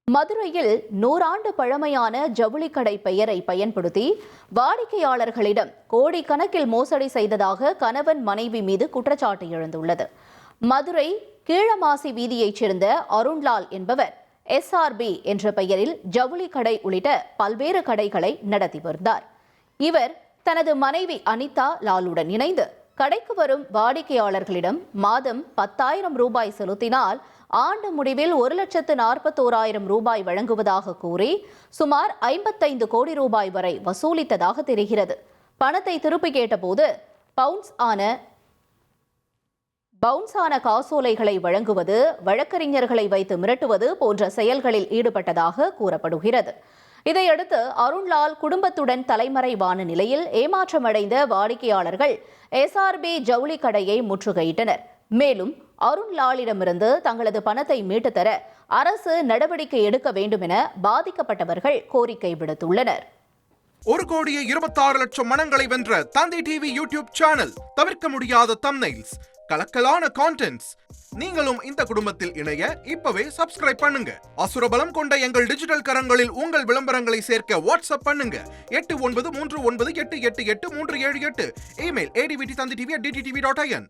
மதுரையில் 100 ஆண்டு பழமையான ஜவுளிக்கடை பெயரை பயன்படுத்தி வாடிக்கையாளர்களிடம் கோடிக்கணக்கில் மோசடி செய்ததாக கணவன் மனைவி மீது குற்றச்சாட்டு எழுந்துள்ளது. மதுரை கீழமாசி வீதியைச் சேர்ந்த அருண்லால் என்பவர் SRB என்ற பெயரில் ஜவுளி கடை உள்ளிட்ட பல்வேறு கடைகளை நடத்தி வந்தார். இவர் தனது மனைவி அனிதா லாலுடன் இணைந்து கடைக்கு வரும் வாடிக்கையாளர்களிடம் மாதம் 10,000 ரூபாய் செலுத்தினால் ஆண்டு முடிவில் 1,41,000 ரூபாய் வழங்குவதாக கூறி சுமார் 55 கோடி ரூபாய் வரை வசூலித்ததாக தெரிகிறது. பணத்தை திருப்பி கேட்டபோது பவுன்ஸ் ஆன காசோலைகளை வழங்குவது, வழக்கறிஞர்களை வைத்து மிரட்டுவது போன்ற செயல்களில் ஈடுபட்டதாக கூறப்படுகிறது. இதையடுத்து அருண்லால் குடும்பத்துடன் தலைமறைவான நிலையில் ஏமாற்றமடைந்த வாடிக்கையாளர்கள் SRB ஜவுளி கடையை முற்றுகையிட்டனர். மேலும் அருண்லாலிடமிருந்து தங்களது பணத்தை மீட்டுத் தர அரசு நடவடிக்கை எடுக்க வேண்டும் என பாதிக்கப்பட்டவர்கள் கோரிக்கை விடுத்துள்ளனர். 1,26,00,000 மனங்களை வென்ற தந்தி டிவி யூடியூப் சேனல். தவிர்க்க முடியாத தம்ப்நெயில்ஸ், கலக்கலான கான்டென்ட்ஸ். நீங்களும் இந்த குடும்பத்தில் இணைய இப்பவே சப்ஸ்கிரைப் பண்ணுங்க. அசுரபலம் கொண்ட எங்கள் டிஜிட்டல் கரங்களில் உங்கள் விளம்பரங்களை சேர்க்க வாட்ஸ்அப் பண்ணுங்க. 893988883778. Email advttv@dttv.in.